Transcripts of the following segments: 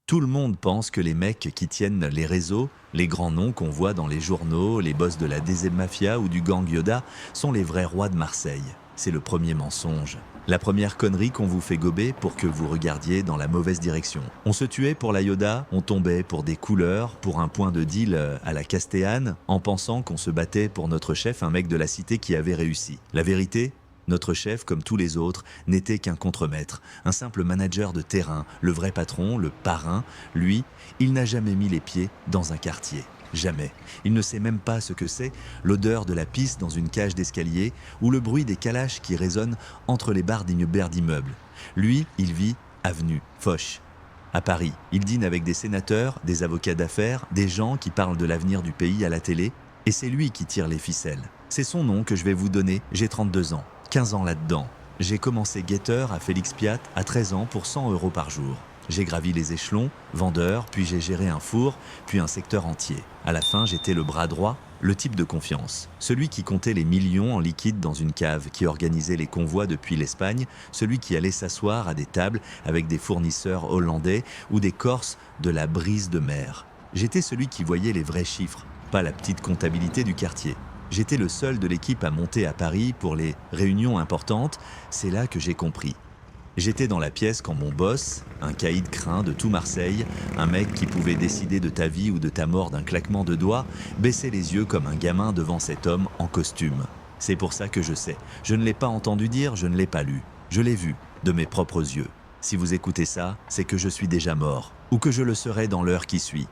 Tout le monde pense que les mecs qui tiennent les réseaux, les grands noms qu'on voit dans les journaux, les boss de la DZ Mafia ou du gang Yoda, sont les vrais rois de Marseille. C'est le premier mensonge. La première connerie qu'on vous fait gober pour que vous regardiez dans la mauvaise direction. On se tuait pour la Yoda, on tombait pour des couleurs, pour un point de deal à la Castéane, en pensant qu'on se battait pour notre chef, un mec de la cité qui avait réussi. La vérité ? Notre chef, comme tous les autres, n'était qu'un contremaître, un simple manager de terrain, le vrai patron, le parrain. Lui, il n'a jamais mis les pieds dans un quartier. Jamais. Il ne sait même pas ce que c'est l'odeur de la pisse dans une cage d'escalier ou le bruit des calaches qui résonnent entre les barres d'immeubles. Lui, il vit avenue Foch. À Paris, il dîne avec des sénateurs, des avocats d'affaires, des gens qui parlent de l'avenir du pays à la télé, et c'est lui qui tire les ficelles. C'est son nom que je vais vous donner, j'ai 32 ans. 15 ans là-dedans. J'ai commencé guetteur à Félix Piat à 13 ans pour 100 € par jour. J'ai gravi les échelons, vendeur, puis j'ai géré un four, puis un secteur entier. À la fin, j'étais le bras droit, le type de confiance. Celui qui comptait les millions en liquide dans une cave, qui organisait les convois depuis l'Espagne, celui qui allait s'asseoir à des tables avec des fournisseurs hollandais ou des Corses de la brise de mer. J'étais celui qui voyait les vrais chiffres, pas la petite comptabilité du quartier. J'étais le seul de l'équipe à monter à Paris pour les réunions importantes, c'est là que j'ai compris. J'étais dans la pièce quand mon boss, un caïd craint de tout Marseille, un mec qui pouvait décider de ta vie ou de ta mort d'un claquement de doigts, baissait les yeux comme un gamin devant cet homme en costume. C'est pour ça que je sais. Je ne l'ai pas entendu dire, je ne l'ai pas lu. Je l'ai vu, de mes propres yeux. Si vous écoutez ça, c'est que je suis déjà mort, ou que je le serai dans l'heure qui suit.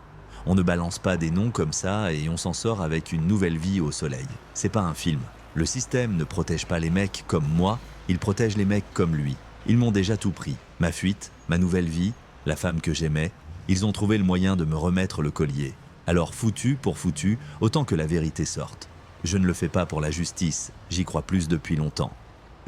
On ne balance pas des noms comme ça et on s'en sort avec une nouvelle vie au soleil. C'est pas un film. Le système ne protège pas les mecs comme moi, il protège les mecs comme lui. Ils m'ont déjà tout pris. Ma fuite, ma nouvelle vie, la femme que j'aimais. Ils ont trouvé le moyen de me remettre le collier. Alors foutu pour foutu, autant que la vérité sorte. Je ne le fais pas pour la justice, j'y crois plus depuis longtemps.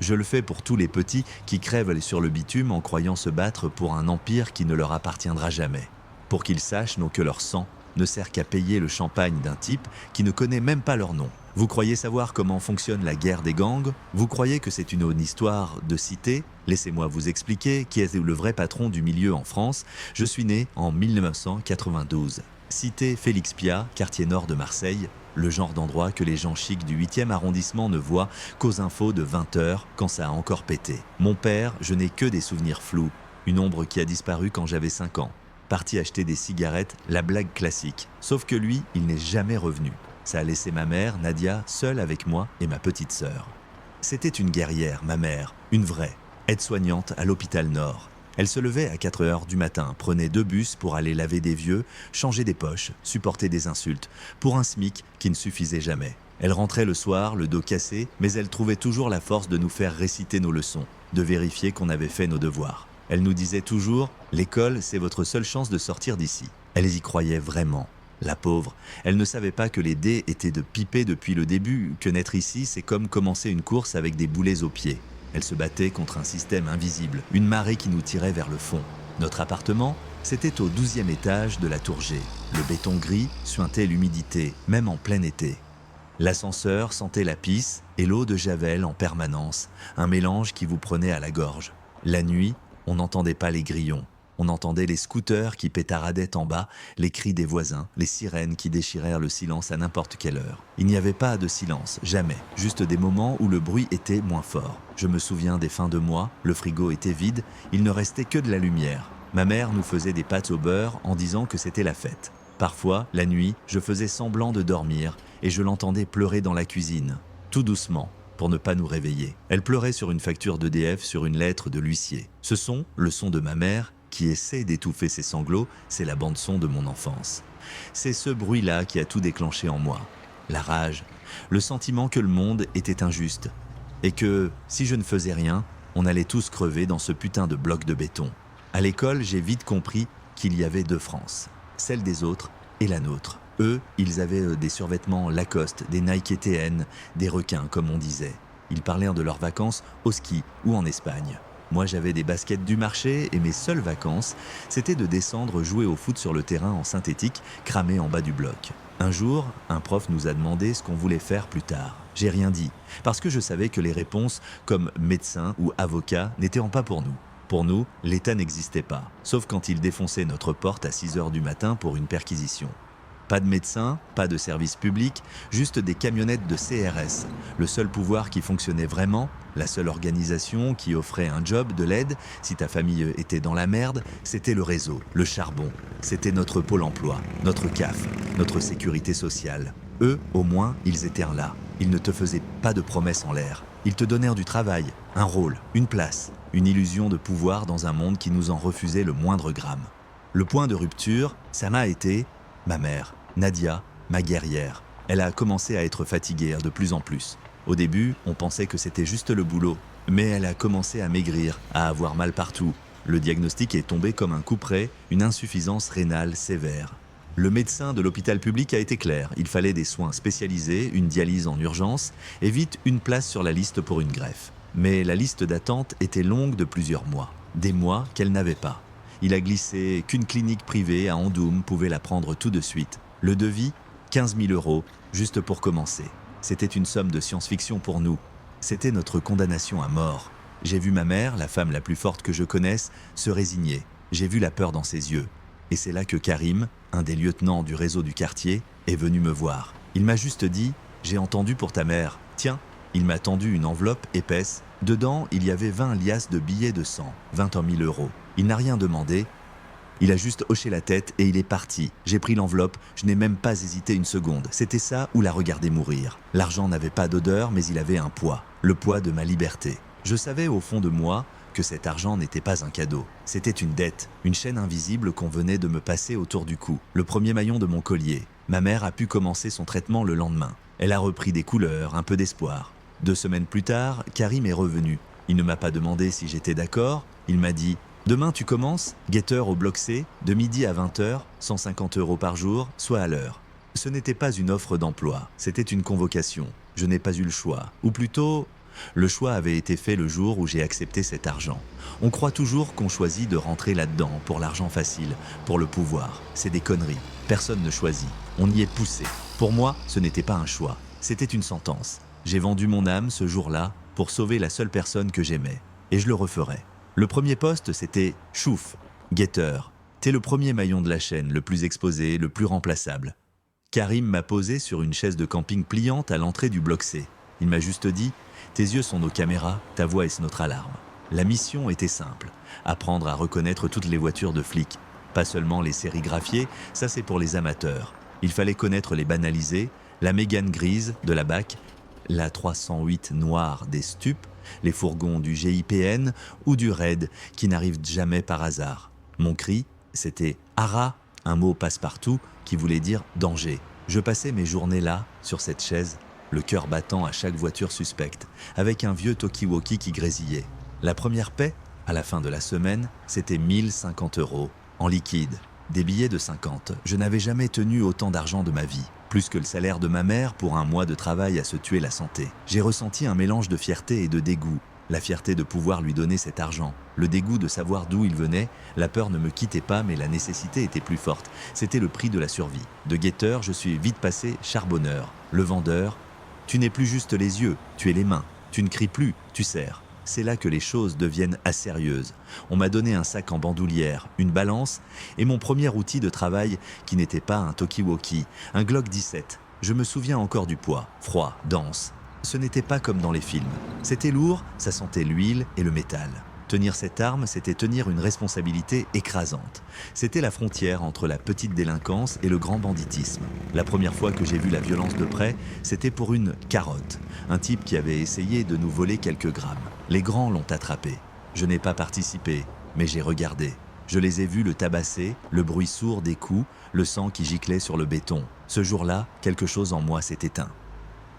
Je le fais pour tous les petits qui crèvent sur le bitume en croyant se battre pour un empire qui ne leur appartiendra jamais. Pour qu'ils sachent que leur sang ne sert qu'à payer le champagne d'un type qui ne connaît même pas leur nom. Vous croyez savoir comment fonctionne la guerre des gangs? Vous croyez que c'est une histoire de cité? Laissez-moi vous expliquer qui est le vrai patron du milieu en France. Je suis né en 1992. Cité Félix Piat, quartier nord de Marseille, le genre d'endroit que les gens chics du 8e arrondissement ne voient qu'aux infos de 20h quand ça a encore pété. Mon père, je n'ai que des souvenirs flous. Une ombre qui a disparu quand j'avais 5 ans. Parti acheter des cigarettes, la blague classique. Sauf que lui, il n'est jamais revenu. Ça a laissé ma mère, Nadia, seule avec moi et ma petite sœur. C'était une guerrière, ma mère, une vraie, aide-soignante à l'hôpital Nord. Elle se levait à 4h du matin, prenait 2 bus pour aller laver des vieux, changer des poches, supporter des insultes, pour un SMIC qui ne suffisait jamais. Elle rentrait le soir, le dos cassé, mais elle trouvait toujours la force de nous faire réciter nos leçons, de vérifier qu'on avait fait nos devoirs. Elle nous disait toujours « L'école, c'est votre seule chance de sortir d'ici ». Elle y croyait vraiment. La pauvre, elle ne savait pas que les dés étaient de piper depuis le début, que naître ici, c'est comme commencer une course avec des boulets aux pieds. Elle se battait contre un système invisible, une marée qui nous tirait vers le fond. Notre appartement, c'était au 12e étage de la tour G. Le béton gris suintait l'humidité, même en plein été. L'ascenseur sentait la pisse et l'eau de Javel en permanence, un mélange qui vous prenait à la gorge. La nuit, on n'entendait pas les grillons. On entendait les scooters qui pétaradaient en bas, les cris des voisins, les sirènes qui déchirèrent le silence à n'importe quelle heure. Il n'y avait pas de silence, jamais. Juste des moments où le bruit était moins fort. Je me souviens des fins de mois, le frigo était vide, il ne restait que de la lumière. Ma mère nous faisait des pâtes au beurre en disant que c'était la fête. Parfois, la nuit, je faisais semblant de dormir et je l'entendais pleurer dans la cuisine, tout doucement, pour ne pas nous réveiller. Elle pleurait sur une facture d'EDF, sur une lettre de l'huissier. Ce son, le son de ma mère, qui essaie d'étouffer ses sanglots, c'est la bande-son de mon enfance. C'est ce bruit-là qui a tout déclenché en moi. La rage, le sentiment que le monde était injuste, et que, si je ne faisais rien, on allait tous crever dans ce putain de bloc de béton. À l'école, j'ai vite compris qu'il y avait 2 France, celle des autres et la nôtre. Eux, ils avaient des survêtements Lacoste, des Nike TN, des requins comme on disait. Ils parlaient de leurs vacances au ski ou en Espagne. Moi, j'avais des baskets du marché et mes seules vacances, c'était de descendre jouer au foot sur le terrain en synthétique, cramé en bas du bloc. Un jour, un prof nous a demandé ce qu'on voulait faire plus tard. J'ai rien dit, parce que je savais que les réponses, comme médecin ou avocat, n'étaient pas pour nous. Pour nous, l'État n'existait pas, sauf quand il défonçait notre porte à 6 heures du matin pour une perquisition. Pas de médecins, pas de service public, juste des camionnettes de CRS. Le seul pouvoir qui fonctionnait vraiment, la seule organisation qui offrait un job, de l'aide, si ta famille était dans la merde, c'était le réseau, le charbon. C'était notre pôle emploi, notre CAF, notre sécurité sociale. Eux, au moins, ils étaient là. Ils ne te faisaient pas de promesses en l'air. Ils te donnèrent du travail, un rôle, une place, une illusion de pouvoir dans un monde qui nous en refusait le moindre gramme. Le point de rupture, ça m'a été ma mère. Nadia, ma guerrière. Elle a commencé à être fatiguée de plus en plus. Au début, on pensait que c'était juste le boulot, mais elle a commencé à maigrir, à avoir mal partout. Le diagnostic est tombé comme un couperet, une insuffisance rénale sévère. Le médecin de l'hôpital public a été clair, il fallait des soins spécialisés, une dialyse en urgence et vite une place sur la liste pour une greffe. Mais la liste d'attente était longue de plusieurs mois, des mois qu'elle n'avait pas. Il a glissé qu'une clinique privée à Andoum pouvait la prendre tout de suite. Le devis, 15 000 €, juste pour commencer. C'était une somme de science-fiction pour nous. C'était notre condamnation à mort. J'ai vu ma mère, la femme la plus forte que je connaisse, se résigner. J'ai vu la peur dans ses yeux. Et c'est là que Karim, un des lieutenants du réseau du quartier, est venu me voir. Il m'a juste dit « J'ai entendu pour ta mère. Tiens ». Il m'a tendu une enveloppe épaisse. Dedans, il y avait 20 liasses de billets de 100, 21 000 €. Il n'a rien demandé. Il a juste hoché la tête et il est parti. J'ai pris l'enveloppe, je n'ai même pas hésité une seconde. C'était ça ou la regarder mourir. L'argent n'avait pas d'odeur, mais il avait un poids. Le poids de ma liberté. Je savais au fond de moi que cet argent n'était pas un cadeau. C'était une dette, une chaîne invisible qu'on venait de me passer autour du cou. Le premier maillon de mon collier. Ma mère a pu commencer son traitement le lendemain. Elle a repris des couleurs, un peu d'espoir. 2 semaines plus tard, Karim est revenu. Il ne m'a pas demandé si j'étais d'accord. Il m'a dit « Demain tu commences, guetteur au bloc C, de midi à 20h, 150 € par jour, soit à l'heure. » Ce n'était pas une offre d'emploi, c'était une convocation. Je n'ai pas eu le choix. Ou plutôt, le choix avait été fait le jour où j'ai accepté cet argent. On croit toujours qu'on choisit de rentrer là-dedans pour l'argent facile, pour le pouvoir. C'est des conneries. Personne ne choisit. On y est poussé. Pour moi, ce n'était pas un choix. C'était une sentence. J'ai vendu mon âme ce jour-là pour sauver la seule personne que j'aimais. Et je le referai. Le premier poste, c'était chouf, guetteur. T'es le premier maillon de la chaîne, le plus exposé, le plus remplaçable. Karim m'a posé sur une chaise de camping pliante à l'entrée du bloc C. Il m'a juste dit « Tes yeux sont nos caméras, ta voix est notre alarme ». La mission était simple, apprendre à reconnaître toutes les voitures de flics. Pas seulement les sérigraphier, ça c'est pour les amateurs. Il fallait connaître les banalisés, la Mégane grise de la BAC, la 308 noire des stupes, les fourgons du GIPN ou du RAID qui n'arrivent jamais par hasard. Mon cri, c'était « Hara », un mot passe-partout qui voulait dire « danger ». Je passais mes journées là, sur cette chaise, le cœur battant à chaque voiture suspecte, avec un vieux talkie-walkie qui grésillait. La première paie, à la fin de la semaine, c'était 1050 € en liquide. Des billets de 50. Je n'avais jamais tenu autant d'argent de ma vie. Plus que le salaire de ma mère pour un mois de travail à se tuer la santé. J'ai ressenti un mélange de fierté et de dégoût. La fierté de pouvoir lui donner cet argent. Le dégoût de savoir d'où il venait. La peur ne me quittait pas, mais la nécessité était plus forte. C'était le prix de la survie. De guetteur, je suis vite passé charbonneur. Le vendeur. Tu n'es plus juste les yeux, tu es les mains. Tu ne cries plus, tu sers. C'est là que les choses deviennent assez sérieuses. On m'a donné un sac en bandoulière, une balance et mon premier outil de travail qui n'était pas un talkie-walkie, un Glock 17. Je me souviens encore du poids, froid, dense. Ce n'était pas comme dans les films. C'était lourd, ça sentait l'huile et le métal. Tenir cette arme, c'était tenir une responsabilité écrasante. C'était la frontière entre la petite délinquance et le grand banditisme. La première fois que j'ai vu la violence de près, c'était pour une carotte. Un type qui avait essayé de nous voler quelques grammes. Les grands l'ont attrapé. Je n'ai pas participé, mais j'ai regardé. Je les ai vus le tabasser, le bruit sourd des coups, le sang qui giclait sur le béton. Ce jour-là, quelque chose en moi s'est éteint.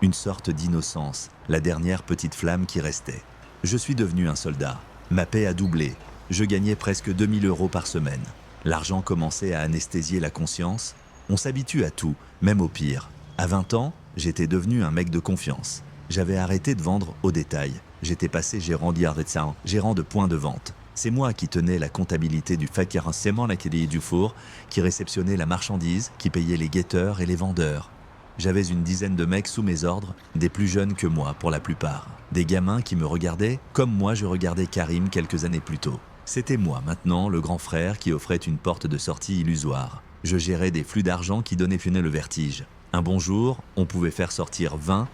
Une sorte d'innocence, la dernière petite flamme qui restait. Je suis devenu un soldat. Ma paie a doublé. Je gagnais presque 2000 € par semaine. L'argent commençait à anesthésier la conscience. On s'habitue à tout, même au pire. À 20 ans, j'étais devenu un mec de confiance. J'avais arrêté de vendre au détail. J'étais passé gérant d'Iarretsan, gérant de point de vente. C'est moi qui tenais la comptabilité du Fakir-Sement du four, qui réceptionnait la marchandise, qui payait les guetteurs et les vendeurs. J'avais une dizaine de mecs sous mes ordres, des plus jeunes que moi pour la plupart. Des gamins qui me regardaient comme moi je regardais Karim quelques années plus tôt. C'était moi, maintenant, le grand frère qui offrait une porte de sortie illusoire. Je gérais des flux d'argent qui donnaient le vertige. Un bon jour, on pouvait faire sortir 20,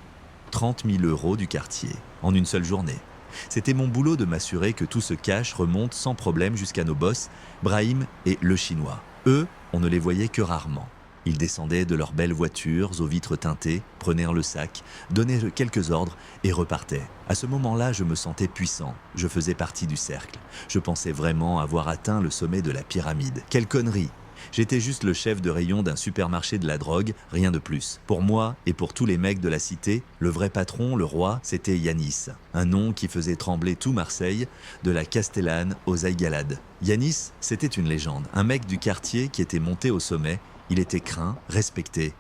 30 000 euros du quartier, en une seule journée. C'était mon boulot de m'assurer que tout ce cash remonte sans problème jusqu'à nos boss, Brahim et le Chinois. Eux, on ne les voyait que rarement. Ils descendaient de leurs belles voitures aux vitres teintées, prenaient le sac, donnaient quelques ordres et repartaient. À ce moment-là, je me sentais puissant. Je faisais partie du cercle. Je pensais vraiment avoir atteint le sommet de la pyramide. Quelle connerie! J'étais juste le chef de rayon d'un supermarché de la drogue, rien de plus. Pour moi et pour tous les mecs de la cité, le vrai patron, le roi, c'était Yanis. Un nom qui faisait trembler tout Marseille, de la Castellane aux Aïgalades. Yanis, c'était une légende, un mec du quartier qui était monté au sommet. Il était craint, respecté.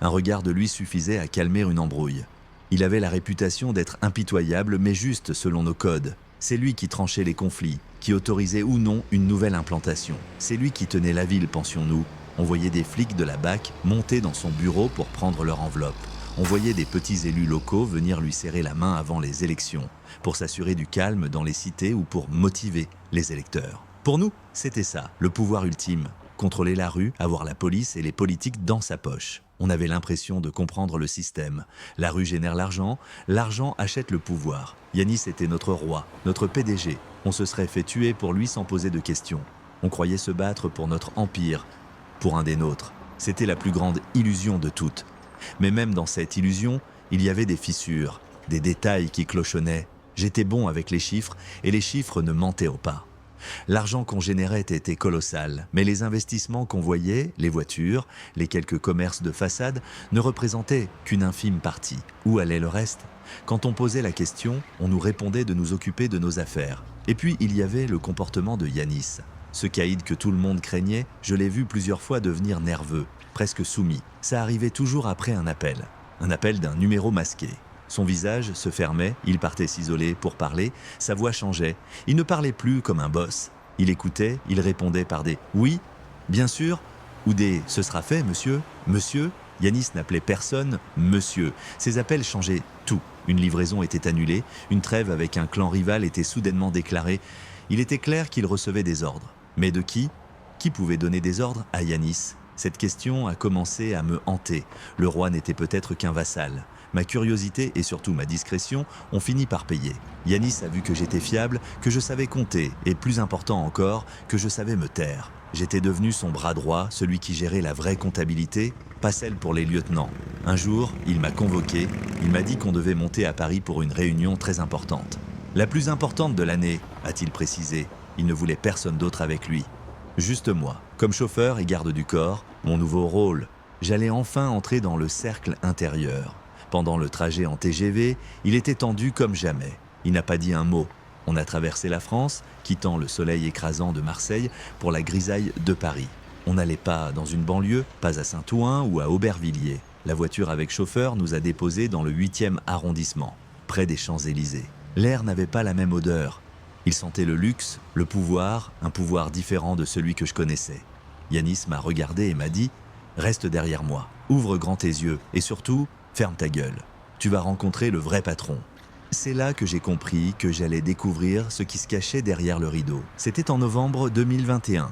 Un regard de lui suffisait à calmer une embrouille. Il avait la réputation d'être impitoyable, mais juste selon nos codes. C'est lui qui tranchait les conflits, qui autorisait ou non une nouvelle implantation. C'est lui qui tenait la ville, pensions-nous. On voyait des flics de la BAC monter dans son bureau pour prendre leur enveloppe. On voyait des petits élus locaux venir lui serrer la main avant les élections, pour s'assurer du calme dans les cités ou pour motiver les électeurs. Pour nous, c'était ça, le pouvoir ultime. Contrôler la rue, avoir la police et les politiques dans sa poche. On avait l'impression de comprendre le système. La rue génère l'argent achète le pouvoir. Yanis était notre roi, notre PDG. On se serait fait tuer pour lui sans poser de questions. On croyait se battre pour notre empire, pour un des nôtres. C'était la plus grande illusion de toutes. Mais même dans cette illusion, il y avait des fissures, des détails qui clochonnaient. J'étais bon avec les chiffres et les chiffres ne mentaient pas. L'argent qu'on générait était colossal, mais les investissements qu'on voyait, les voitures, les quelques commerces de façade, ne représentaient qu'une infime partie. Où allait le reste? Quand on posait la question, on nous répondait de nous occuper de nos affaires. Et puis il y avait le comportement de Yanis. Ce caïd que tout le monde craignait, je l'ai vu plusieurs fois devenir nerveux, presque soumis. Ça arrivait toujours après un appel d'un numéro masqué. Son visage se fermait, il partait s'isoler pour parler, sa voix changeait. Il ne parlait plus comme un boss. Il écoutait, il répondait par des « oui »,« bien sûr » ou des « ce sera fait, monsieur »,« monsieur ». Yanis n'appelait personne « monsieur ». Ses appels changeaient tout. Une livraison était annulée, une trêve avec un clan rival était soudainement déclarée. Il était clair qu'il recevait des ordres. Mais de qui? Qui pouvait donner des ordres à Yanis? Cette question a commencé à me hanter. Le roi n'était peut-être qu'un vassal. Ma curiosité et surtout ma discrétion ont fini par payer. Yanis a vu que j'étais fiable, que je savais compter et, plus important encore, que je savais me taire. J'étais devenu son bras droit, celui qui gérait la vraie comptabilité, pas celle pour les lieutenants. Un jour, il m'a convoqué, il m'a dit qu'on devait monter à Paris pour une réunion très importante. La plus importante de l'année, a-t-il précisé. Il ne voulait personne d'autre avec lui. Juste moi, comme chauffeur et garde du corps, mon nouveau rôle. J'allais enfin entrer dans le cercle intérieur. Pendant le trajet en TGV, il était tendu comme jamais. Il n'a pas dit un mot. On a traversé la France, quittant le soleil écrasant de Marseille pour la grisaille de Paris. On n'allait pas dans une banlieue, pas à Saint-Ouen ou à Aubervilliers. La voiture avec chauffeur nous a déposés dans le 8e arrondissement, près des Champs-Élysées. L'air n'avait pas la même odeur. Il sentait le luxe, le pouvoir, un pouvoir différent de celui que je connaissais. Yanis m'a regardé et m'a dit « Reste derrière moi, ouvre grand tes yeux et surtout, ferme ta gueule. Tu vas rencontrer le vrai patron. » C'est là que j'ai compris que j'allais découvrir ce qui se cachait derrière le rideau. C'était en novembre 2021.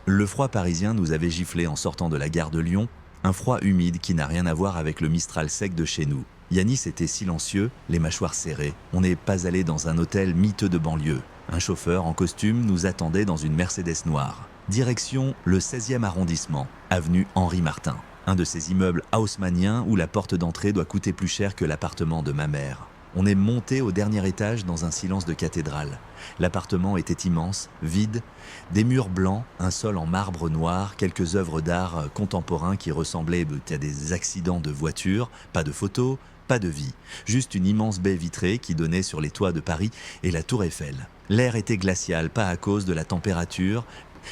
Le froid parisien nous avait giflé en sortant de la gare de Lyon, un froid humide qui n'a rien à voir avec le Mistral sec de chez nous. Yanis était silencieux, les mâchoires serrées. On n'est pas allé dans un hôtel miteux de banlieue. Un chauffeur en costume nous attendait dans une Mercedes noire. Direction le 16e arrondissement, avenue Henri Martin. Un de ces immeubles haussmanniens où la porte d'entrée doit coûter plus cher que l'appartement de ma mère. On est monté au dernier étage dans un silence de cathédrale. L'appartement était immense, vide, des murs blancs, un sol en marbre noir, quelques œuvres d'art contemporains qui ressemblaient à des accidents de voiture, pas de photos, pas de vie, juste une immense baie vitrée qui donnait sur les toits de Paris et la Tour Eiffel. L'air était glacial, pas à cause de la température,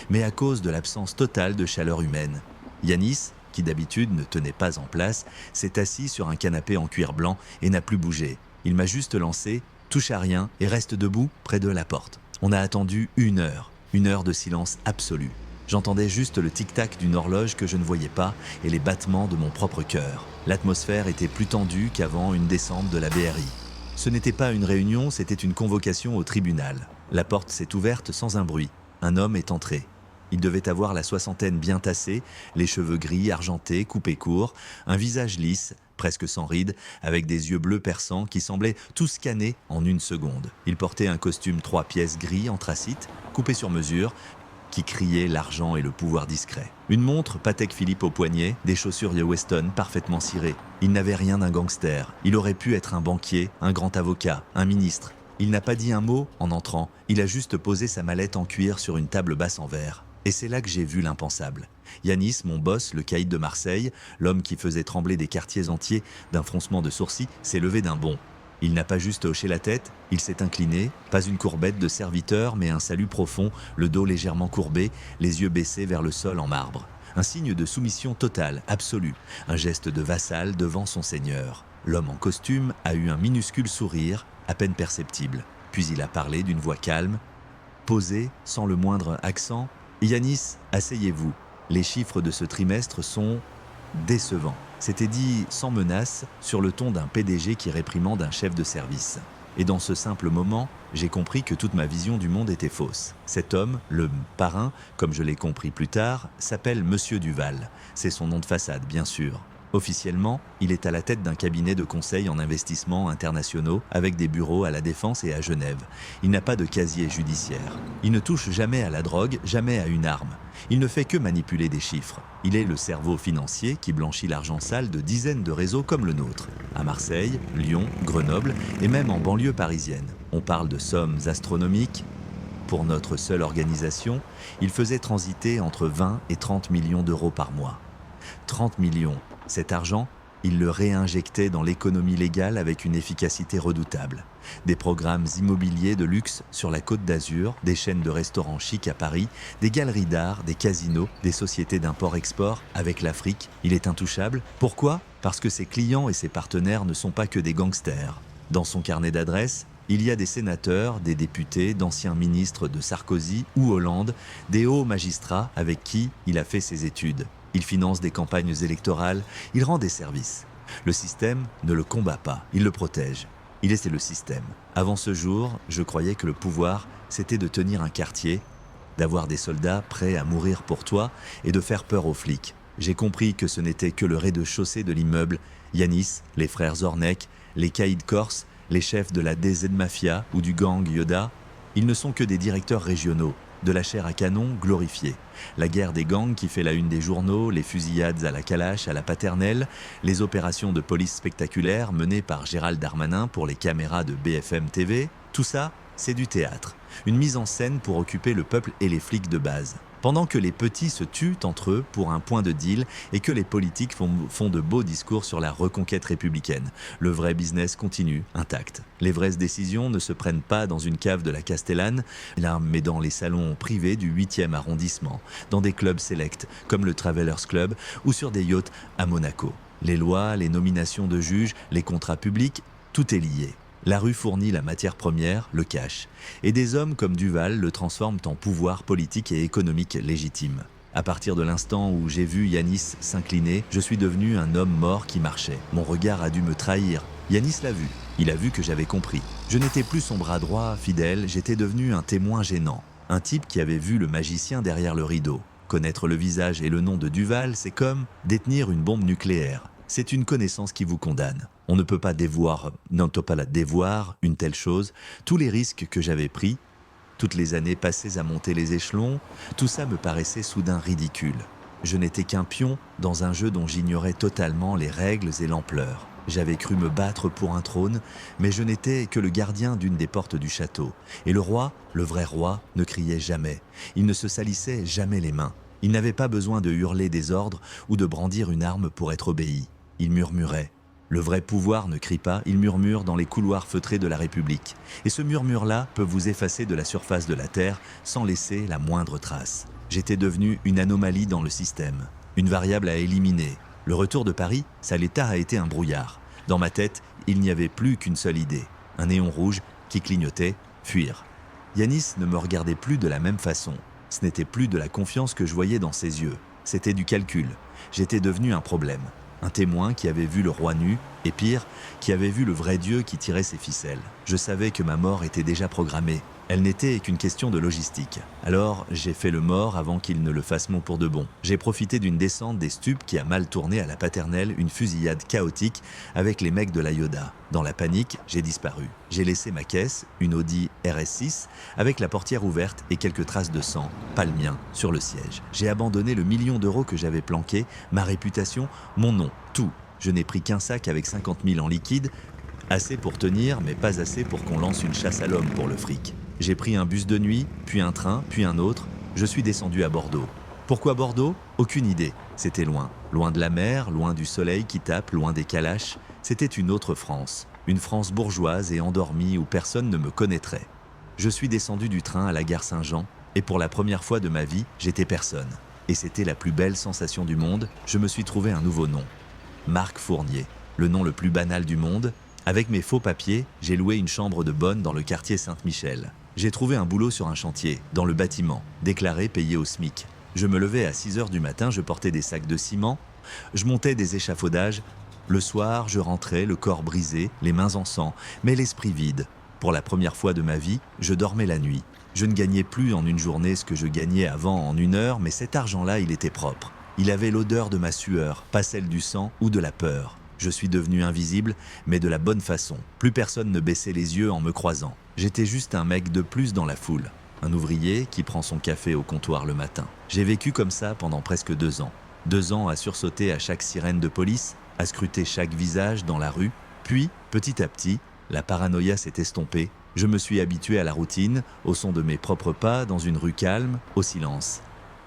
mais à cause de l'absence totale de chaleur humaine. Yanis, qui d'habitude ne tenait pas en place, s'est assis sur un canapé en cuir blanc et n'a plus bougé. Il m'a juste lancé, touche à rien et reste debout près de la porte. On a attendu une heure de silence absolu. J'entendais juste le tic-tac d'une horloge que je ne voyais pas et les battements de mon propre cœur. L'atmosphère était plus tendue qu'avant une descente de la BRI. Ce n'était pas une réunion, c'était une convocation au tribunal. La porte s'est ouverte sans un bruit. Un homme est entré. Il devait avoir la soixantaine bien tassée, les cheveux gris, argentés, coupés courts, un visage lisse, presque sans rides, avec des yeux bleus perçants qui semblaient tout scanner en une seconde. Il portait un costume 3 pièces gris anthracite, coupé sur mesure, qui criait l'argent et le pouvoir discret. Une montre Patek Philippe au poignet, des chaussures de Weston parfaitement cirées. Il n'avait rien d'un gangster. Il aurait pu être un banquier, un grand avocat, un ministre. Il n'a pas dit un mot en entrant. Il a juste posé sa mallette en cuir sur une table basse en verre. Et c'est là que j'ai vu l'impensable. Yanis, mon boss, le caïd de Marseille, l'homme qui faisait trembler des quartiers entiers d'un froncement de sourcils, s'est levé d'un bond. Il n'a pas juste hoché la tête, il s'est incliné, pas une courbette de serviteur, mais un salut profond, le dos légèrement courbé, les yeux baissés vers le sol en marbre. Un signe de soumission totale, absolue, un geste de vassal devant son seigneur. L'homme en costume a eu un minuscule sourire, à peine perceptible. Puis il a parlé d'une voix calme, posée, sans le moindre accent. « Yanis, asseyez-vous. Les chiffres de ce trimestre sont décevants. » C'était dit sans menace, sur le ton d'un PDG qui réprimande un chef de service. Et dans ce simple moment, j'ai compris que toute ma vision du monde était fausse. Cet homme, le parrain, comme je l'ai compris plus tard, s'appelle Monsieur Duval. C'est son nom de façade, bien sûr. Officiellement, il est à la tête d'un cabinet de conseil en investissements internationaux avec des bureaux à la Défense et à Genève. Il n'a pas de casier judiciaire. Il ne touche jamais à la drogue, jamais à une arme. Il ne fait que manipuler des chiffres. Il est le cerveau financier qui blanchit l'argent sale de dizaines de réseaux comme le nôtre. À Marseille, Lyon, Grenoble et même en banlieue parisienne. On parle de sommes astronomiques. Pour notre seule organisation, il faisait transiter entre 20 et 30 millions d'euros par mois. 30 millions. Cet argent, il le réinjectait dans l'économie légale avec une efficacité redoutable. Des programmes immobiliers de luxe sur la Côte d'Azur, des chaînes de restaurants chics à Paris, des galeries d'art, des casinos, des sociétés d'import-export avec l'Afrique. Il est intouchable. Pourquoi ? Parce que ses clients et ses partenaires ne sont pas que des gangsters. Dans son carnet d'adresses, il y a des sénateurs, des députés, d'anciens ministres de Sarkozy ou Hollande, des hauts magistrats avec qui il a fait ses études. Il finance des campagnes électorales, il rend des services. Le système ne le combat pas, il le protège. Il est le système. Avant ce jour, je croyais que le pouvoir, c'était de tenir un quartier, d'avoir des soldats prêts à mourir pour toi et de faire peur aux flics. J'ai compris que ce n'était que le rez-de-chaussée de l'immeuble. Yanis, les frères Zornek, les caïds corses, les chefs de la DZ Mafia ou du gang Yoda, ils ne sont que des directeurs régionaux, de la chair à canon glorifiée. La guerre des gangs qui fait la une des journaux, les fusillades à la calache, à la paternelle, les opérations de police spectaculaires menées par Gérald Darmanin pour les caméras de BFM TV, tout ça, c'est du théâtre. Une mise en scène pour occuper le peuple et les flics de base. Pendant que les petits se tuent entre eux pour un point de deal et que les politiques font de beaux discours sur la reconquête républicaine. Le vrai business continue, intact. Les vraies décisions ne se prennent pas dans une cave de la Castellane, là, mais dans les salons privés du 8e arrondissement, dans des clubs sélects comme le Travelers Club ou sur des yachts à Monaco. Les lois, les nominations de juges, les contrats publics, tout est lié. La rue fournit la matière première, le cash, et des hommes comme Duval le transforment en pouvoir politique et économique légitime. À partir de l'instant où j'ai vu Yanis s'incliner, je suis devenu un homme mort qui marchait. Mon regard a dû me trahir. Yanis l'a vu. Il a vu que j'avais compris. Je n'étais plus son bras droit, fidèle, j'étais devenu un témoin gênant. Un type qui avait vu le magicien derrière le rideau. Connaître le visage et le nom de Duval, c'est comme détenir une bombe nucléaire. C'est une connaissance qui vous condamne. On ne peut pas la dévoir, une telle chose. Tous les risques que j'avais pris, toutes les années passées à monter les échelons, tout ça me paraissait soudain ridicule. Je n'étais qu'un pion dans un jeu dont j'ignorais totalement les règles et l'ampleur. J'avais cru me battre pour un trône, mais je n'étais que le gardien d'une des portes du château. Et le roi, le vrai roi, ne criait jamais. Il ne se salissait jamais les mains. Il n'avait pas besoin de hurler des ordres ou de brandir une arme pour être obéi. Il murmurait. Le vrai pouvoir ne crie pas, il murmure dans les couloirs feutrés de la République. Et ce murmure-là peut vous effacer de la surface de la Terre sans laisser la moindre trace. J'étais devenu une anomalie dans le système, une variable à éliminer. Le retour de Paris, ça l'État a été un brouillard. Dans ma tête, il n'y avait plus qu'une seule idée. Un néon rouge qui clignotait, fuir. Yanis ne me regardait plus de la même façon. Ce n'était plus de la confiance que je voyais dans ses yeux. C'était du calcul. J'étais devenu un problème. Un témoin qui avait vu le roi nu, et pire, qui avait vu le vrai Dieu qui tirait ses ficelles. Je savais que ma mort était déjà programmée. Elle n'était qu'une question de logistique. Alors, j'ai fait le mort avant qu'il ne le fasse mot pour de bon. J'ai profité d'une descente des stupes qui a mal tourné à la paternelle, une fusillade chaotique avec les mecs de la Yoda. Dans la panique, j'ai disparu. J'ai laissé ma caisse, une Audi RS6, avec la portière ouverte et quelques traces de sang, pas le mien, sur le siège. J'ai abandonné le 1 000 000 d'euros que j'avais planqué, ma réputation, mon nom, tout. Je n'ai pris qu'un sac avec 50 000 en liquide, assez pour tenir, mais pas assez pour qu'on lance une chasse à l'homme pour le fric. J'ai pris un bus de nuit, puis un train, puis un autre. Je suis descendu à Bordeaux. Pourquoi Bordeaux? Aucune idée. C'était loin. Loin de la mer, loin du soleil qui tape, loin des calaches. C'était une autre France. Une France bourgeoise et endormie où personne ne me connaîtrait. Je suis descendu du train à la gare Saint-Jean et pour la première fois de ma vie, j'étais personne. Et c'était la plus belle sensation du monde. Je me suis trouvé un nouveau nom. Marc Fournier. Le nom le plus banal du monde. Avec mes faux papiers, j'ai loué une chambre de bonne dans le quartier Saint-Michel. J'ai trouvé un boulot sur un chantier, dans le bâtiment, déclaré payé au SMIC. Je me levais à 6 h du matin, je portais des sacs de ciment, je montais des échafaudages. Le soir, je rentrais, le corps brisé, les mains en sang, mais l'esprit vide. Pour la première fois de ma vie, je dormais la nuit. Je ne gagnais plus en une journée ce que je gagnais avant en 1 heure, mais cet argent-là, il était propre. Il avait l'odeur de ma sueur, pas celle du sang ou de la peur. Je suis devenu invisible, mais de la bonne façon. Plus personne ne baissait les yeux en me croisant. J'étais juste un mec de plus dans la foule. Un ouvrier qui prend son café au comptoir le matin. J'ai vécu comme ça pendant presque 2 ans. 2 ans à sursauter à chaque sirène de police, à scruter chaque visage dans la rue. Puis, petit à petit, la paranoïa s'est estompée. Je me suis habitué à la routine, au son de mes propres pas dans une rue calme, au silence.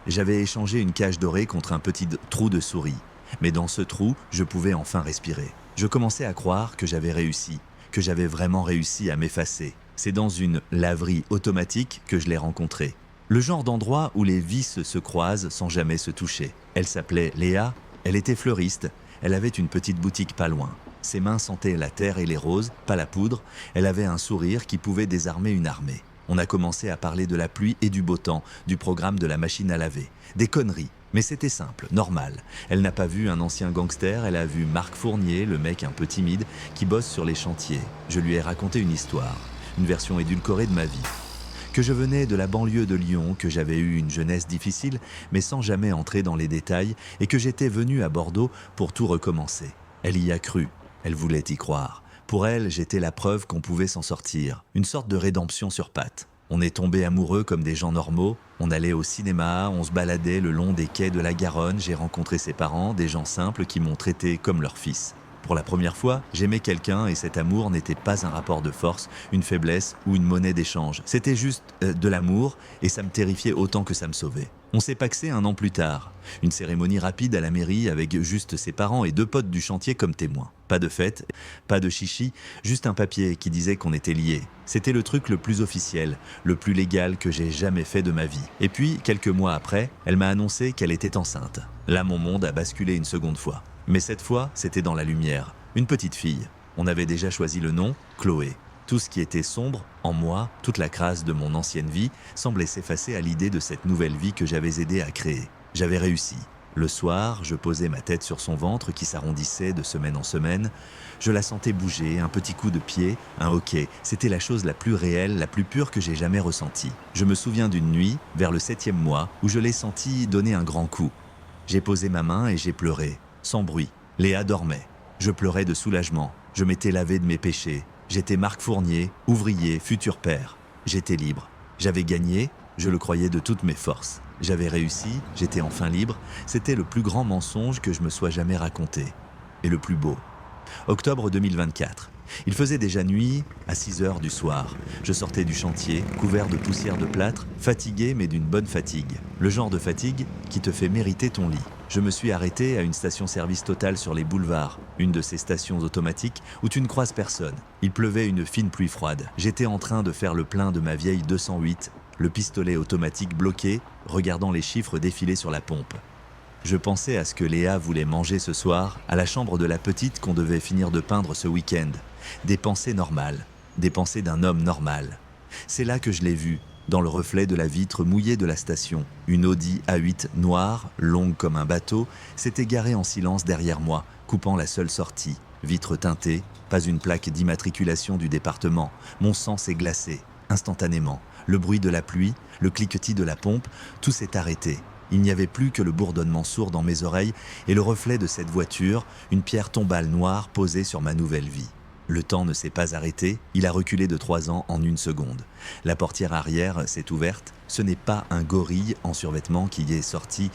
J'avais échangé une cage dorée contre un petit trou de souris. Mais dans ce trou, je pouvais enfin respirer. Je commençais à croire que j'avais réussi, que j'avais vraiment réussi à m'effacer. C'est dans une laverie automatique que je l'ai rencontrée. Le genre d'endroit où les vices se croisent sans jamais se toucher. Elle s'appelait Léa, elle était fleuriste, elle avait une petite boutique pas loin. Ses mains sentaient la terre et les roses, pas la poudre. Elle avait un sourire qui pouvait désarmer une armée. On a commencé à parler de la pluie et du beau temps, du programme de la machine à laver. Des conneries. Mais c'était simple, normal. Elle n'a pas vu un ancien gangster, elle a vu Marc Fournier, le mec un peu timide, qui bosse sur les chantiers. Je lui ai raconté une histoire, une version édulcorée de ma vie. Que je venais de la banlieue de Lyon, que j'avais eu une jeunesse difficile, mais sans jamais entrer dans les détails, et que j'étais venu à Bordeaux pour tout recommencer. Elle y a cru, elle voulait y croire. Pour elle, j'étais la preuve qu'on pouvait s'en sortir, une sorte de rédemption sur pattes. On est tombés amoureux comme des gens normaux, on allait au cinéma, on se baladait le long des quais de la Garonne, j'ai rencontré ses parents, des gens simples qui m'ont traité comme leur fils. Pour la première fois, j'aimais quelqu'un et cet amour n'était pas un rapport de force, une faiblesse ou une monnaie d'échange. C'était juste de l'amour et ça me terrifiait autant que ça me sauvait. On s'est pacsé 1 an plus tard. Une cérémonie rapide à la mairie avec juste ses parents et 2 potes du chantier comme témoins. Pas de fête, pas de chichi, juste un papier qui disait qu'on était liés. C'était le truc le plus officiel, le plus légal que j'ai jamais fait de ma vie. Et puis, quelques mois après, elle m'a annoncé qu'elle était enceinte. Là, mon monde a basculé une seconde fois. Mais cette fois, c'était dans la lumière. Une petite fille. On avait déjà choisi le nom, Chloé. Tout ce qui était sombre, en moi, toute la crasse de mon ancienne vie, semblait s'effacer à l'idée de cette nouvelle vie que j'avais aidé à créer. J'avais réussi. Le soir, je posais ma tête sur son ventre qui s'arrondissait de semaine en semaine. Je la sentais bouger, un petit coup de pied, un hoquet. C'était la chose la plus réelle, la plus pure que j'ai jamais ressentie. Je me souviens d'une nuit, vers le 7e mois, où je l'ai sentie donner un grand coup. J'ai posé ma main et j'ai pleuré, sans bruit. Léa dormait. Je pleurais de soulagement. Je m'étais lavé de mes péchés. J'étais Marc Fournier, ouvrier, futur père. J'étais libre. J'avais gagné, je le croyais de toutes mes forces. J'avais réussi, j'étais enfin libre. C'était le plus grand mensonge que je me sois jamais raconté. Et le plus beau. Octobre 2024. Il faisait déjà nuit, à 6 h du soir. Je sortais du chantier, couvert de poussière de plâtre, fatigué mais d'une bonne fatigue. Le genre de fatigue qui te fait mériter ton lit. Je me suis arrêté à une station-service Total sur les boulevards, une de ces stations automatiques où tu ne croises personne. Il pleuvait une fine pluie froide. J'étais en train de faire le plein de ma vieille 208, le pistolet automatique bloqué, regardant les chiffres défiler sur la pompe. Je pensais à ce que Léa voulait manger ce soir, à la chambre de la petite qu'on devait finir de peindre ce week-end. Des pensées normales, des pensées d'un homme normal. C'est là que je l'ai vue, dans le reflet de la vitre mouillée de la station. Une Audi A8 noire, longue comme un bateau, s'était garée en silence derrière moi, coupant la seule sortie. Vitre teintée, pas une plaque d'immatriculation du département. Mon sang s'est glacé. Instantanément, le bruit de la pluie, le cliquetis de la pompe, tout s'est arrêté. Il n'y avait plus que le bourdonnement sourd dans mes oreilles et le reflet de cette voiture, une pierre tombale noire posée sur ma nouvelle vie. Le temps ne s'est pas arrêté, il a reculé de 3 ans en 1 seconde. La portière arrière s'est ouverte, ce n'est pas un gorille en survêtement qui y est sorti,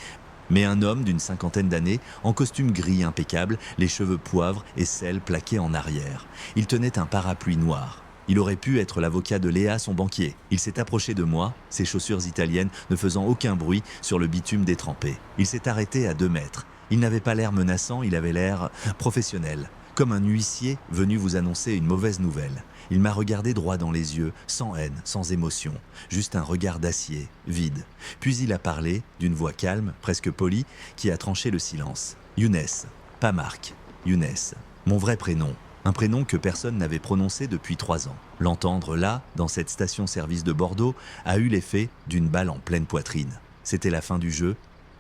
mais un homme d'une 50aine d'années, en costume gris impeccable, les cheveux poivre et sel plaqués en arrière. Il tenait un parapluie noir. Il aurait pu être l'avocat de Léa, son banquier. Il s'est approché de moi, ses chaussures italiennes ne faisant aucun bruit sur le bitume détrempé. Il s'est arrêté à 2 mètres. Il n'avait pas l'air menaçant, il avait l'air professionnel. Comme un huissier venu vous annoncer une mauvaise nouvelle. Il m'a regardé droit dans les yeux, sans haine, sans émotion, juste un regard d'acier, vide. Puis il a parlé, d'une voix calme, presque polie, qui a tranché le silence. Younes, pas Marc, Younes, mon vrai prénom. Un prénom que personne n'avait prononcé depuis 3 ans. L'entendre là, dans cette station-service de Bordeaux, a eu l'effet d'une balle en pleine poitrine. C'était la fin du jeu,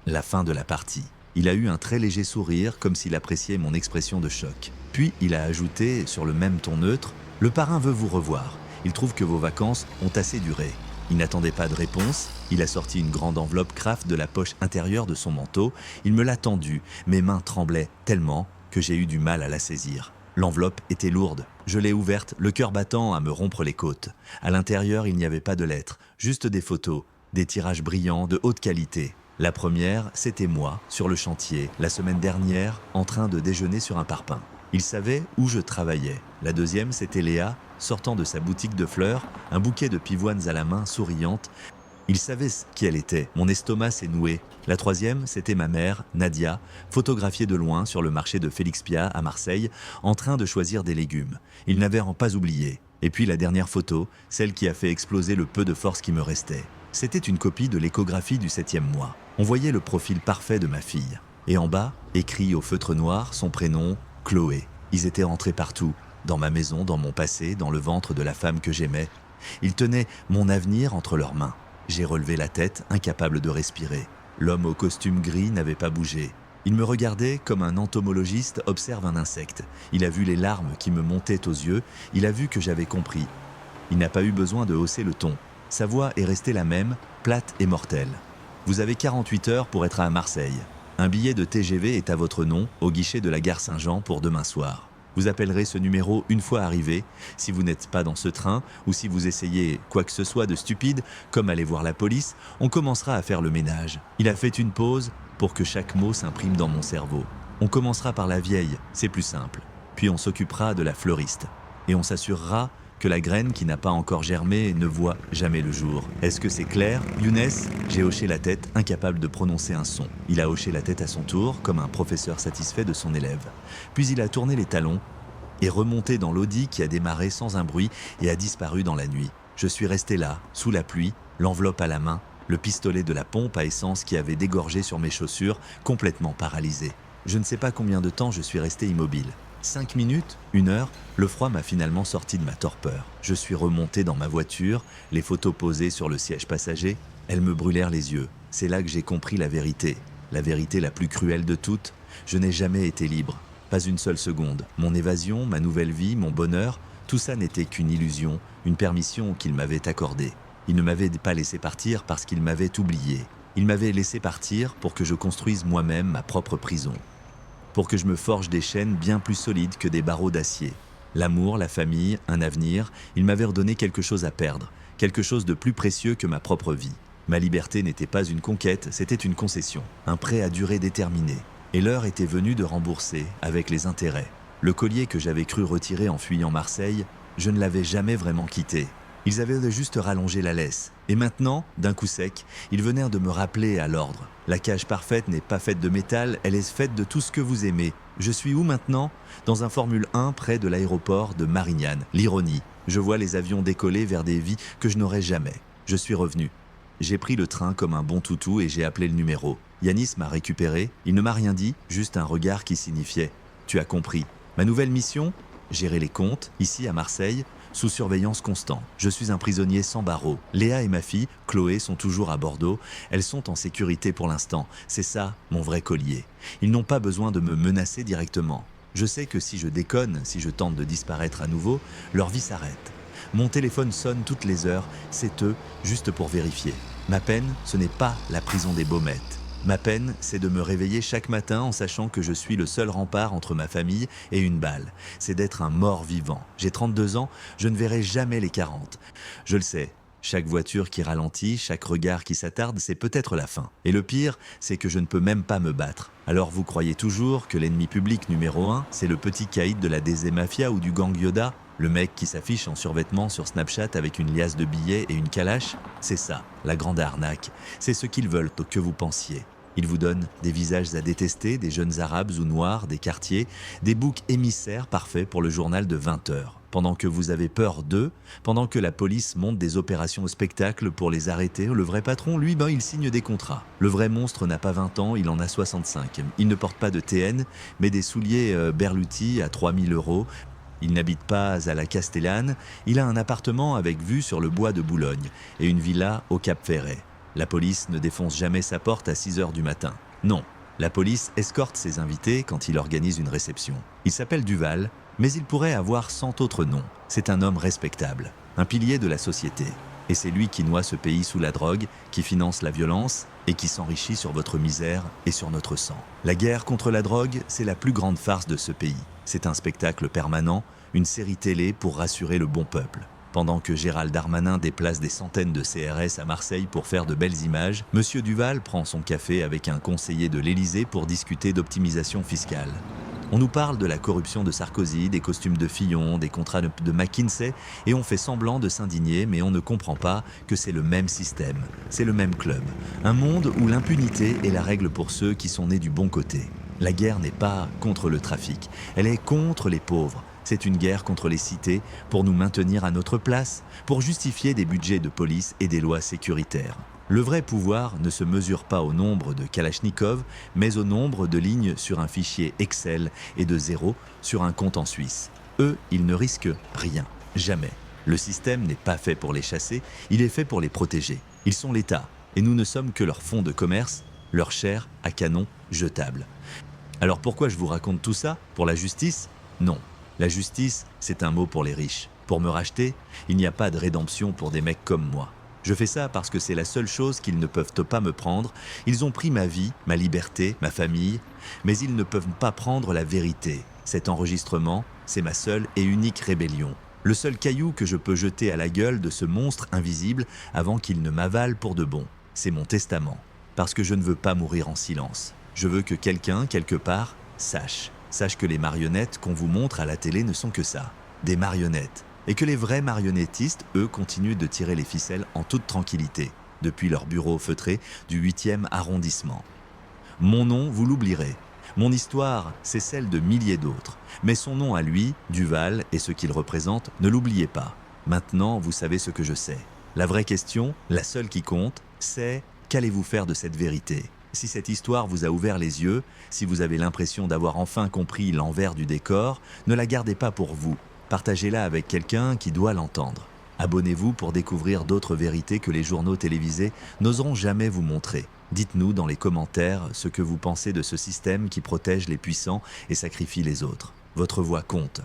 la fin de la partie. Il a eu un très léger sourire, comme s'il appréciait mon expression de choc. Puis il a ajouté, sur le même ton neutre, « Le parrain veut vous revoir. Il trouve que vos vacances ont assez duré. » Il n'attendait pas de réponse. Il a sorti une grande enveloppe Kraft de la poche intérieure de son manteau. Il me l'a tendue. Mes mains tremblaient tellement que j'ai eu du mal à la saisir. L'enveloppe était lourde. Je l'ai ouverte, le cœur battant à me rompre les côtes. À l'intérieur, il n'y avait pas de lettres, juste des photos, des tirages brillants de haute qualité. La première, c'était moi, sur le chantier, la semaine dernière, en train de déjeuner sur un parpaing. Il savait où je travaillais. La deuxième, c'était Léa, sortant de sa boutique de fleurs, un bouquet de pivoines à la main, souriante. Il savait qui elle était, mon estomac s'est noué. La troisième, c'était ma mère, Nadia, photographiée de loin sur le marché de Félix Piat à Marseille, en train de choisir des légumes. Il n'avait pas oublié. Et puis la dernière photo, celle qui a fait exploser le peu de force qui me restait. C'était une copie de l'échographie du 7e mois. On voyait le profil parfait de ma fille. Et en bas, écrit au feutre noir, son prénom, Chloé. Ils étaient rentrés partout, dans ma maison, dans mon passé, dans le ventre de la femme que j'aimais. Ils tenaient mon avenir entre leurs mains. J'ai relevé la tête, incapable de respirer. L'homme au costume gris n'avait pas bougé. Il me regardait comme un entomologiste observe un insecte. Il a vu les larmes qui me montaient aux yeux, il a vu que j'avais compris. Il n'a pas eu besoin de hausser le ton. Sa voix est restée la même, plate et mortelle. Vous avez 48 heures pour être à Marseille. Un billet de TGV est à votre nom, au guichet de la gare Saint-Jean pour demain soir. Vous appellerez ce numéro une fois arrivé. Si vous n'êtes pas dans ce train, ou si vous essayez quoi que ce soit de stupide, comme aller voir la police, on commencera à faire le ménage. Il a fait une pause pour que chaque mot s'imprime dans mon cerveau. On commencera par la vieille, c'est plus simple. Puis on s'occupera de la fleuriste. Et on s'assurera que la graine qui n'a pas encore germé ne voit jamais le jour. Est-ce que c'est clair, Younes? J'ai hoché la tête, incapable de prononcer un son. Il a hoché la tête à son tour, comme un professeur satisfait de son élève. Puis il a tourné les talons et remonté dans l'Audi qui a démarré sans un bruit et a disparu dans la nuit. Je suis resté là, sous la pluie, l'enveloppe à la main, le pistolet de la pompe à essence qui avait dégorgé sur mes chaussures, complètement paralysé. Je ne sais pas combien de temps je suis resté immobile. 5 minutes, 1 heure, le froid m'a finalement sorti de ma torpeur. Je suis remonté dans ma voiture, les photos posées sur le siège passager, elles me brûlèrent les yeux. C'est là que j'ai compris la vérité la plus cruelle de toutes. Je n'ai jamais été libre, pas une seule seconde. Mon évasion, ma nouvelle vie, mon bonheur, tout ça n'était qu'une illusion, une permission qu'il m'avait accordée. Il ne m'avait pas laissé partir parce qu'il m'avait oublié. Il m'avait laissé partir pour que je construise moi-même ma propre prison. Pour que je me forge des chaînes bien plus solides que des barreaux d'acier. L'amour, la famille, un avenir, il m'avait redonné quelque chose à perdre, quelque chose de plus précieux que ma propre vie. Ma liberté n'était pas une conquête, c'était une concession, un prêt à durée déterminée. Et l'heure était venue de rembourser, avec les intérêts. Le collier que j'avais cru retirer en fuyant Marseille, je ne l'avais jamais vraiment quitté. Ils avaient juste rallongé la laisse. Et maintenant, d'un coup sec, ils venaient de me rappeler à l'ordre. La cage parfaite n'est pas faite de métal, elle est faite de tout ce que vous aimez. Je suis où maintenant? Dans un Formule 1 près de l'aéroport de Marignane. L'ironie. Je vois les avions décoller vers des vies que je n'aurai jamais. Je suis revenu. J'ai pris le train comme un bon toutou et j'ai appelé le numéro. Yanis m'a récupéré. Il ne m'a rien dit, juste un regard qui signifiait « Tu as compris ». Ma nouvelle mission? Gérer les comptes, ici à Marseille, sous surveillance constante. Je suis un prisonnier sans barreaux. Léa et ma fille, Chloé, sont toujours à Bordeaux. Elles sont en sécurité pour l'instant. C'est ça, mon vrai collier. Ils n'ont pas besoin de me menacer directement. Je sais que si je déconne, si je tente de disparaître à nouveau, leur vie s'arrête. Mon téléphone sonne toutes les heures, c'est eux, juste pour vérifier. Ma peine, ce n'est pas la prison des Baumettes. Ma peine, c'est de me réveiller chaque matin en sachant que je suis le seul rempart entre ma famille et une balle. C'est d'être un mort vivant. J'ai 32 ans, je ne verrai jamais les 40. Je le sais, chaque voiture qui ralentit, chaque regard qui s'attarde, c'est peut-être la fin. Et le pire, c'est que je ne peux même pas me battre. Alors vous croyez toujours que l'ennemi public numéro 1, c'est le petit caïd de la DZ Mafia ou du gang Yoda ? Le mec qui s'affiche en survêtement sur Snapchat avec une liasse de billets et une calache ? C'est ça, la grande arnaque. C'est ce qu'ils veulent que vous pensiez. Ils vous donnent des visages à détester, des jeunes arabes ou noirs, des quartiers, des boucs émissaires parfaits pour le journal de 20 heures. Pendant que vous avez peur d'eux, pendant que la police monte des opérations au spectacle pour les arrêter, le vrai patron, lui, il signe des contrats. Le vrai monstre n'a pas 20 ans, il en a 65. Il ne porte pas de TN, mais des souliers Berluti à 3000 €. Il n'habite pas à la Castellane, il a un appartement avec vue sur le bois de Boulogne et une villa au Cap Ferret. La police ne défonce jamais sa porte à 6 heures du matin. Non, la police escorte ses invités quand il organise une réception. Il s'appelle Duval, mais il pourrait avoir 100 autres noms. C'est un homme respectable, un pilier de la société. Et c'est lui qui noie ce pays sous la drogue, qui finance la violence et qui s'enrichit sur votre misère et sur notre sang. La guerre contre la drogue, c'est la plus grande farce de ce pays. C'est un spectacle permanent, une série télé pour rassurer le bon peuple. Pendant que Gérald Darmanin déplace des centaines de CRS à Marseille pour faire de belles images, Monsieur Duval prend son café avec un conseiller de l'Élysée pour discuter d'optimisation fiscale. On nous parle de la corruption de Sarkozy, des costumes de Fillon, des contrats de McKinsey, et on fait semblant de s'indigner, mais on ne comprend pas que c'est le même système, c'est le même club. Un monde où l'impunité est la règle pour ceux qui sont nés du bon côté. La guerre n'est pas contre le trafic, elle est contre les pauvres. C'est une guerre contre les cités pour nous maintenir à notre place, pour justifier des budgets de police et des lois sécuritaires. Le vrai pouvoir ne se mesure pas au nombre de Kalachnikov, mais au nombre de lignes sur un fichier Excel et de zéros sur un compte en Suisse. Eux, ils ne risquent rien, jamais. Le système n'est pas fait pour les chasser, il est fait pour les protéger. Ils sont l'État, et nous ne sommes que leur fonds de commerce, leur chair à canon jetable. Alors pourquoi je vous raconte tout ça? Pour la justice? Non. La justice, c'est un mot pour les riches. Pour me racheter, il n'y a pas de rédemption pour des mecs comme moi. Je fais ça parce que c'est la seule chose qu'ils ne peuvent pas me prendre. Ils ont pris ma vie, ma liberté, ma famille, mais ils ne peuvent pas prendre la vérité. Cet enregistrement, c'est ma seule et unique rébellion. Le seul caillou que je peux jeter à la gueule de ce monstre invisible avant qu'il ne m'avale pour de bon. C'est mon testament. Parce que je ne veux pas mourir en silence. Je veux que quelqu'un, quelque part, sache que les marionnettes qu'on vous montre à la télé ne sont que ça, des marionnettes. Et que les vrais marionnettistes, eux, continuent de tirer les ficelles en toute tranquillité, depuis leur bureau feutré du 8e arrondissement. Mon nom, vous l'oublierez. Mon histoire, c'est celle de milliers d'autres. Mais son nom à lui, Duval, et ce qu'il représente, ne l'oubliez pas. Maintenant, vous savez ce que je sais. La vraie question, la seule qui compte, c'est qu'allez-vous faire de cette vérité ? Si cette histoire vous a ouvert les yeux, si vous avez l'impression d'avoir enfin compris l'envers du décor, ne la gardez pas pour vous. Partagez-la avec quelqu'un qui doit l'entendre. Abonnez-vous pour découvrir d'autres vérités que les journaux télévisés n'oseront jamais vous montrer. Dites-nous dans les commentaires ce que vous pensez de ce système qui protège les puissants et sacrifie les autres. Votre voix compte.